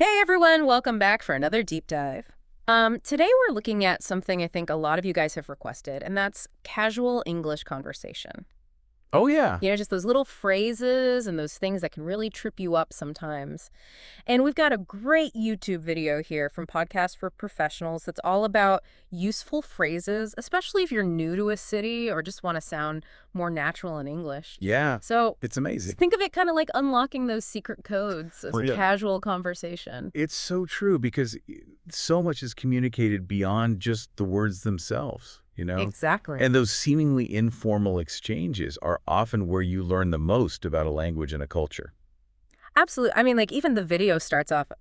Hey everyone, welcome back for another deep dive. Today we're looking at something I think a lot of you guys have requested, and that's casual English conversation. Oh, yeah. Just those little phrases and those things that can really trip you up sometimes. And we've got a great YouTube video here from Podcast for Professionals that's all about useful phrases, especially if you're new to a city or just want to sound more natural in English. Yeah. So It's amazing. think of it kind of like unlocking those secret codes of Yeah. casual conversation. It's so true because so much is communicated beyond just the words themselves, Exactly. And those seemingly informal exchanges are often where you learn the most about a language and a culture. Absolutely. I mean, like even the video starts off,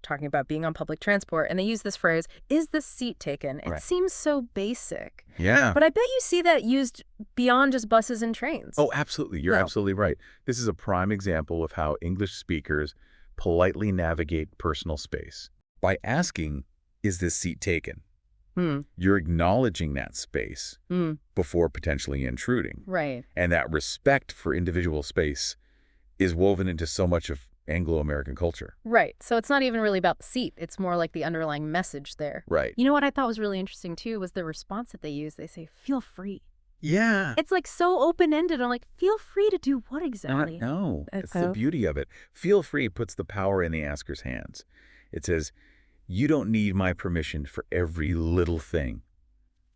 talking about being on public transport, and they use this phrase, "Is the seat taken?" It Right. seems so basic. Yeah. But I bet you see that used beyond just buses and trains. Oh, absolutely. You're No. absolutely right. This is a prime example of how English speakers politely navigate personal space. By asking, "Is this seat taken?" Hmm. You're acknowledging that space Hmm. before potentially intruding. Right. And that respect for individual space is woven into so much of Anglo-American culture. Right. So it's not even really about the seat. It's more like the underlying message there. Right. You know what I thought was really interesting, too, was the response that they use. They say, "Feel free." Yeah. It's like so open-ended. I'm like, feel free to do what exactly? No, it's the Oh. beauty of it. Feel free puts the power in the asker's hands. It says, you don't need my permission for every little thing.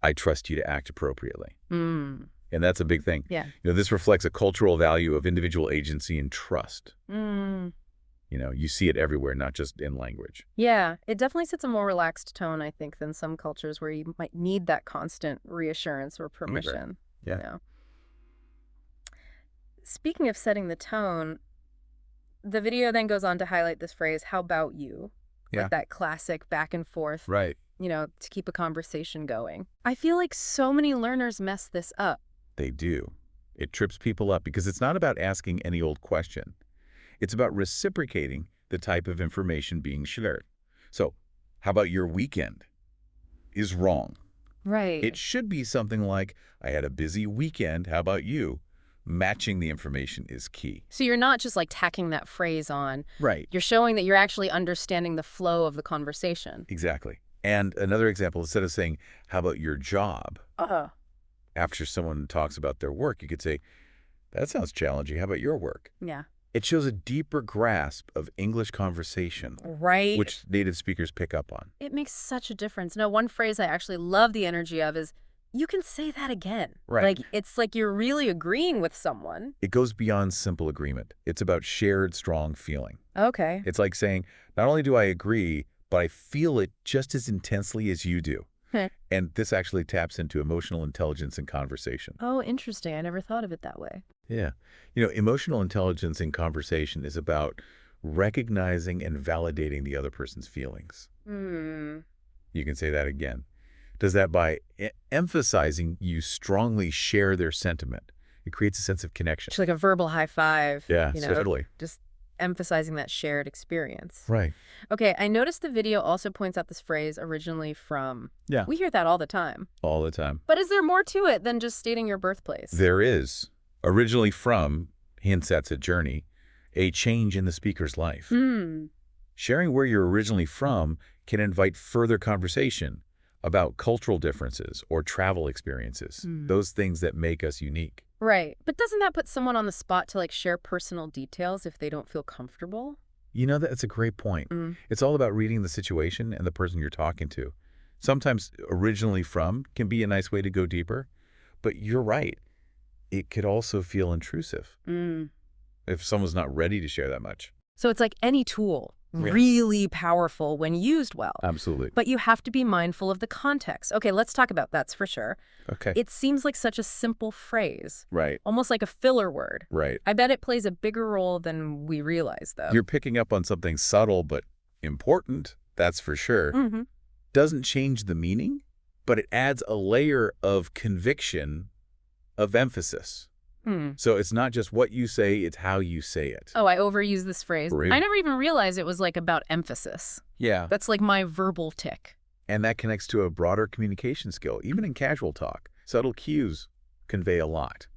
I trust you to act appropriately. Hmm. And that's a big thing. Yeah. This reflects a cultural value of individual agency and trust. Hmm. You see it everywhere, not just in language. Yeah, it definitely sets a more relaxed tone, I think, than some cultures where you might need that constant reassurance or permission. Yeah. You know? Speaking of setting the tone, the video then goes on to highlight this phrase, "How about you?" Yeah. Like that classic back and forth, Right. To keep a conversation going. I feel like so many learners mess this up. They do. It trips people up because it's not about asking any old question. It's about reciprocating the type of information being shared. So, how about your weekend? Is wrong. Right. It should be something like, I had a busy weekend, how about you? Matching the information is key. So you're not just like tacking that phrase on. Right. You're showing that you're actually understanding the flow of the conversation. Exactly. And another example, instead of saying, how about your job? Uh-huh. After someone talks about their work, you could say, that sounds challenging. How about your work? Yeah. It shows a deeper grasp of English conversation, Right. which native speakers pick up on. It makes such a difference. No, one phrase I actually love the energy of is, "You can say that again." Right. Like, it's like you're really agreeing with someone. It goes beyond simple agreement. It's about shared, strong feeling. Okay. It's like saying, not only do I agree, but I feel it just as intensely as you do. Heh. And this actually taps into emotional intelligence in conversation. Oh, interesting. I never thought of it that way. Yeah. Emotional intelligence in conversation is about recognizing and validating the other person's feelings. Hmm. You can say that again. Does that by emphasizing you strongly share their sentiment. It creates a sense of connection. It's like a verbal high five. Yeah, totally. Just emphasizing that shared experience. Right. Okay, I noticed the video also points out this phrase originally from. Yeah. We hear that all the time. All the time. But is there more to it than just stating your birthplace? There is. Originally from, hints at a journey, a change in the speaker's life. Hmm. Sharing where you're originally from can invite further conversation about cultural differences or travel experiences, those things that make us unique. Right. But doesn't that put someone on the spot to share personal details if they don't feel comfortable? That's a great point. It's all about reading the situation and the person you're talking to. Sometimes originally from can be a nice way to go deeper, but you're right. It could also feel intrusive if someone's not ready to share that much. So it's like any tool, Yeah. really powerful when used well. Absolutely. But you have to be mindful of the context. Okay, let's talk about that for sure. Okay. It seems like such a simple phrase, Right. almost like a filler word. Right. I bet it plays a bigger role than we realize, though. You're picking up on something subtle but important, that's for sure. Mm-hmm. Doesn't change the meaning, but it adds a layer of conviction, of emphasis. So it's not just what you say, it's how you say it. Oh, I overuse this phrase. Really? I never even realized it was about emphasis. Yeah. That's like my verbal tick. And that connects to a broader communication skill. Even in casual talk, subtle cues convey a lot.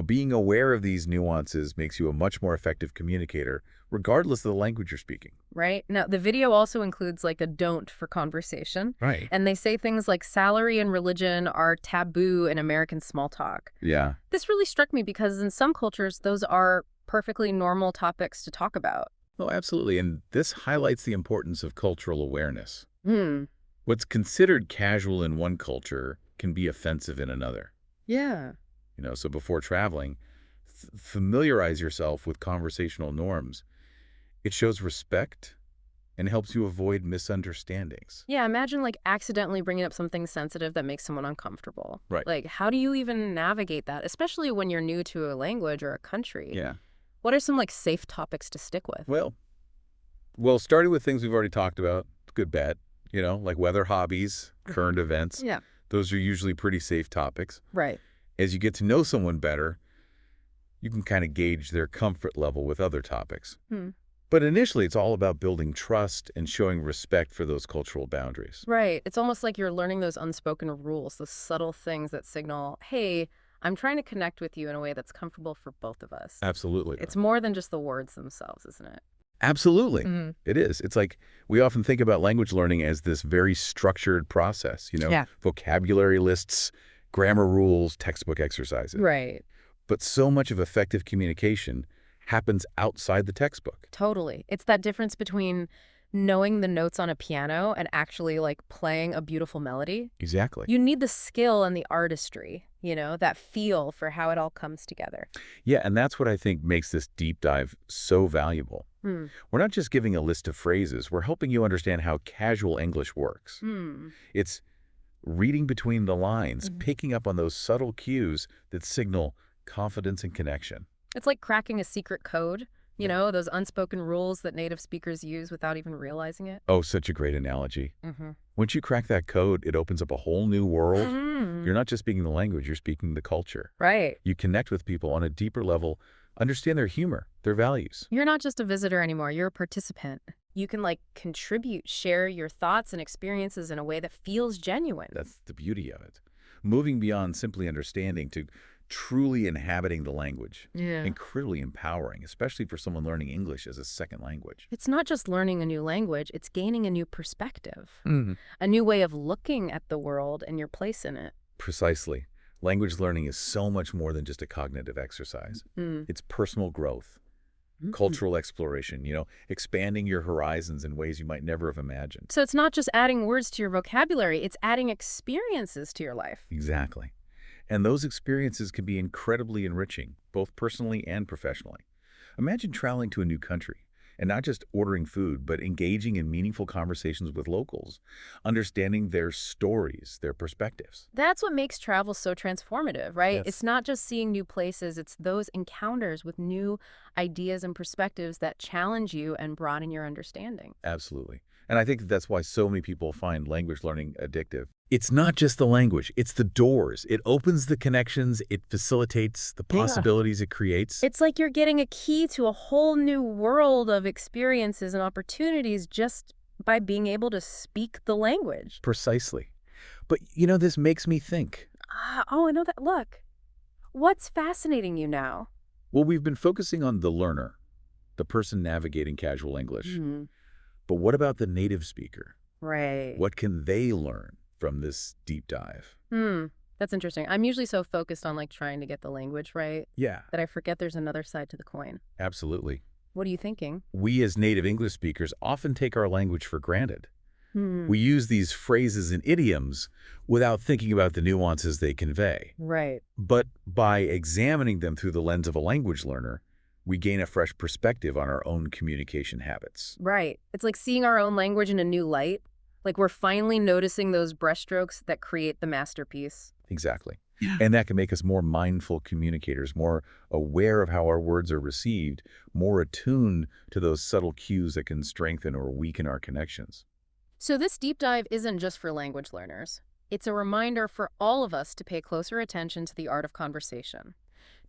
Being aware of these nuances makes you a much more effective communicator regardless of the language you're speaking. Right? Now, the video also includes like a don't for conversation. Right. And they say things like salary and religion are taboo in American small talk. Yeah. This really struck me because in some cultures, those are perfectly normal topics to talk about. Oh, absolutely. And this highlights the importance of cultural awareness. Hmm. What's considered casual in one culture can be offensive in another. Yeah. So before traveling, familiarize yourself with conversational norms. It shows respect and helps you avoid misunderstandings. Yeah, imagine like accidentally bringing up something sensitive that makes someone uncomfortable. Right. Like, how do you even navigate that, especially when you're new to a language or a country? Yeah. What are some like safe topics to stick with? Well, starting with things we've already talked about, good bet. Like weather, hobbies, current events. Yeah. Those are usually pretty safe topics. Right. As you get to know someone better, you can kind of gauge their comfort level with other topics. Hmm. But initially, it's all about building trust and showing respect for those cultural boundaries. Right. It's almost like you're learning those unspoken rules, those subtle things that signal, hey, I'm trying to connect with you in a way that's comfortable for both of us. Absolutely. It's more than just the words themselves, isn't it? Absolutely. Mhm. It is. It's like we often think about language learning as this very structured process, Yeah. vocabulary lists, grammar rules, textbook exercises. Right. But so much of effective communication happens outside the textbook. Totally. It's that difference between knowing the notes on a piano and actually like playing a beautiful melody. Exactly. You need the skill and the artistry, that feel for how it all comes together. Yeah, and that's what I think makes this deep dive so valuable. Hmm. We're not just giving a list of phrases, we're helping you understand how casual English works. Hmm. It's reading between the lines, Mhm. picking up on those subtle cues that signal confidence and connection. It's like cracking a secret code, Yeah. those unspoken rules that native speakers use without even realizing it. Oh, such a great analogy. Mm-hmm. Once you crack that code, it opens up a whole new world. Mhm. You're not just speaking the language, you're speaking the culture. Right. You connect with people on a deeper level, understand their humor, their values. You're not just a visitor anymore. You're a participant. You can like contribute, share your thoughts and experiences in a way that feels genuine. That's the beauty of it. Moving beyond simply understanding to truly inhabiting the language. Yeah. Incredibly empowering, especially for someone learning English as a second language. It's not just learning a new language, it's gaining a new perspective, Mm-hmm. a new way of looking at the world and your place in it. Precisely. Language learning is so much more than just a cognitive exercise. Mm. It's personal growth, Mhm. cultural exploration, expanding your horizons in ways you might never have imagined. So it's not just adding words to your vocabulary, it's adding experiences to your life. Exactly. And those experiences can be incredibly enriching, both personally and professionally. Imagine traveling to a new country and not just ordering food, but engaging in meaningful conversations with locals, understanding their stories, their perspectives. That's what makes travel so transformative, right? Yes. It's not just seeing new places, it's those encounters with new ideas and perspectives that challenge you and broaden your understanding. Absolutely. And I think that's why so many people find language learning addictive. It's not just the language, it's the doors. It opens the connections, it facilitates the Yeah. possibilities it creates. It's like you're getting a key to a whole new world of experiences and opportunities just by being able to speak the language. Precisely. But, this makes me think. Oh, I know that. Look, what's fascinating you now? Well, we've been focusing on the learner, the person navigating casual English. But what about the native speaker? Right. What can they learn from this deep dive? That's interesting. I'm usually so focused on like trying to get the language right Yeah, that I forget there's another side to the coin. absolutely. What are you thinking? We as native English speakers often take our language for granted. Hmm. We use these phrases and idioms without thinking about the nuances they convey. Right. But by examining them through the lens of a language learner, we gain a fresh perspective on our own communication habits. Right. It's like seeing our own language in a new light. Like we're finally noticing those brushstrokes that create the masterpiece. Exactly. Yeah. And that can make us more mindful communicators, more aware of how our words are received, more attuned to those subtle cues that can strengthen or weaken our connections. So this deep dive isn't just for language learners. It's a reminder for all of us to pay closer attention to the art of conversation,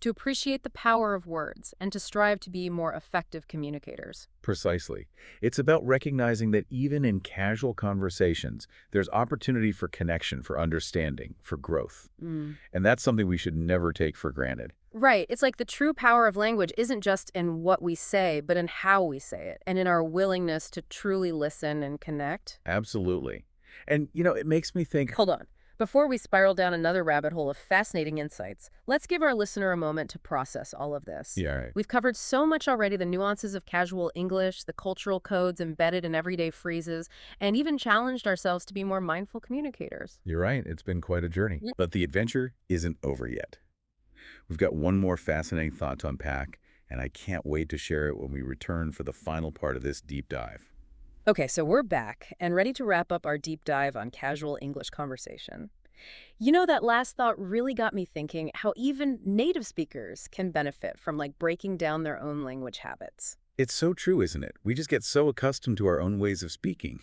to appreciate the power of words, and to strive to be more effective communicators. Precisely. It's about recognizing that even in casual conversations, there's opportunity for connection, for understanding, for growth. And that's something we should never take for granted. Right. It's like the true power of language isn't just in what we say, but in how we say it and in our willingness to truly listen and connect. Absolutely. And, it makes me think, Hold on. Before we spiral down another rabbit hole of fascinating insights, let's give our listener a moment to process all of this. yeah, right. We've covered so much already: the nuances of casual English, the cultural codes embedded in everyday phrases, and even challenged ourselves to be more mindful communicators. You're right. It's been quite a journey. Mm. But the adventure isn't over yet. We've got one more fascinating thought to unpack, and I can't wait to share it when we return for the final part of this deep dive. Okay, so we're back and ready to wrap up our deep dive on casual English conversation. That last thought really got me thinking how even native speakers can benefit from breaking down their own language habits. It's so true, isn't it? We just get so accustomed to our own ways of speaking.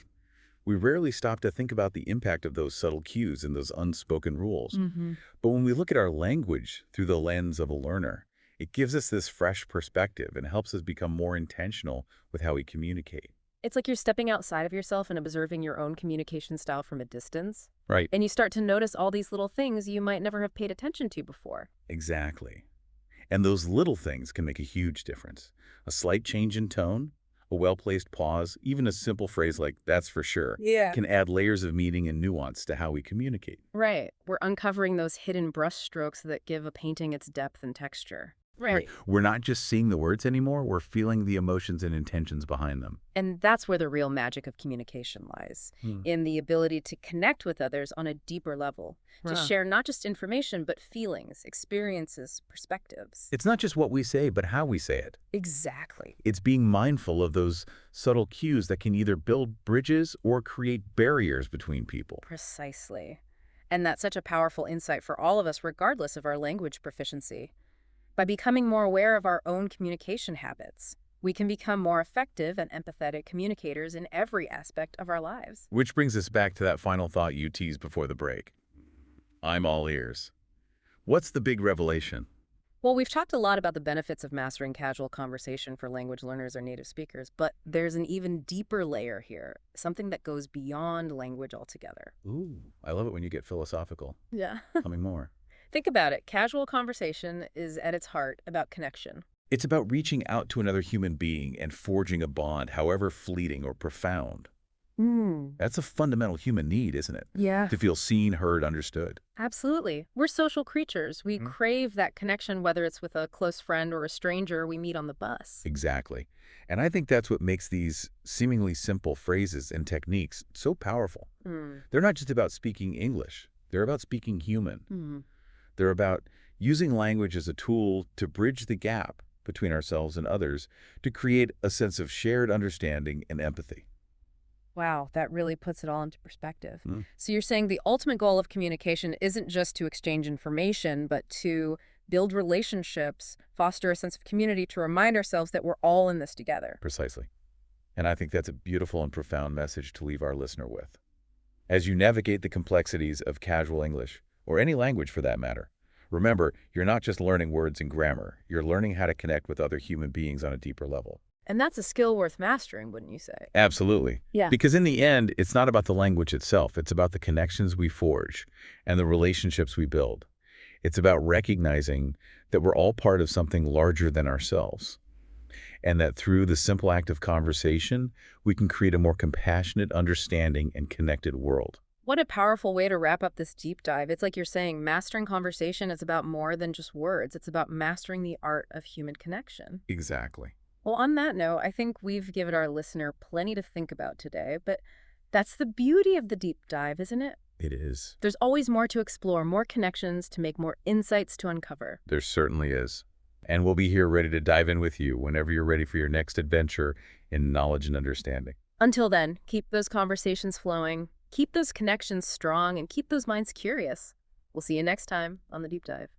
We rarely stop to think about the impact of those subtle cues and those unspoken rules. Hmm. But when we look at our language through the lens of a learner, it gives us this fresh perspective and helps us become more intentional with how we communicate. It's like you're stepping outside of yourself and observing your own communication style from a distance. Right. And you start to notice all these little things you might never have paid attention to before. Exactly. And those little things can make a huge difference. A slight change in tone, a well-placed pause, even a simple phrase like, "that's for sure," Yeah. can add layers of meaning and nuance to how we communicate. Right. We're uncovering those hidden brush strokes that give a painting its depth and texture. Right. We're not just seeing the words anymore, we're feeling the emotions and intentions behind them. And that's where the real magic of communication lies, Hmm. in the ability to connect with others on a deeper level, to Wow. share not just information, but feelings, experiences, perspectives. It's not just what we say, but how we say it. Exactly. It's being mindful of those subtle cues that can either build bridges or create barriers between people. Precisely. And that's such a powerful insight for all of us, regardless of our language proficiency. By becoming more aware of our own communication habits, we can become more effective and empathetic communicators in every aspect of our lives. Which brings us back to that final thought you teased before the break. I'm all ears. What's the big revelation? Well, we've talked a lot about the benefits of mastering casual conversation for language learners or native speakers, but there's an even deeper layer here, something that goes beyond language altogether. Ooh, I love it when you get philosophical. Yeah. Tell me more. Think about it. Casual conversation is at its heart about connection. It's about reaching out to another human being and forging a bond, however fleeting or profound. That's a fundamental human need, isn't it? Yeah. To feel seen, heard, understood. Absolutely. We're social creatures. We Mhm. crave that connection, whether it's with a close friend or a stranger we meet on the bus. Exactly. And I think that's what makes these seemingly simple phrases and techniques so powerful. Mm. They're not just about speaking English. They're about speaking human. Mm. They're about using language as a tool to bridge the gap between ourselves and others to create a sense of shared understanding and empathy. Wow, that really puts it all into perspective. Mm. So you're saying the ultimate goal of communication isn't just to exchange information, but to build relationships, foster a sense of community, to remind ourselves that we're all in this together. Precisely. And I think that's a beautiful and profound message to leave our listener with. As you navigate the complexities of casual English, or any language for that matter, remember, you're not just learning words and grammar, you're learning how to connect with other human beings on a deeper level. And that's a skill worth mastering, wouldn't you say? Absolutely. Yeah. Because in the end, it's not about the language itself. It's about the connections we forge and the relationships we build. It's about recognizing that we're all part of something larger than ourselves, and that through the simple act of conversation, we can create a more compassionate, understanding, and connected world. What a powerful way to wrap up this deep dive. It's like you're saying mastering conversation is about more than just words. It's about mastering the art of human connection. Exactly. Well, on that note, I think we've given our listener plenty to think about today, but that's the beauty of the deep dive, isn't it? It is. There's always more to explore, more connections to make, more insights to uncover. There certainly is. And we'll be here ready to dive in with you whenever you're ready for your next adventure in knowledge and understanding. Until then, keep those conversations flowing, keep those connections strong, and keep those minds curious. We'll see you next time on The Deep Dive.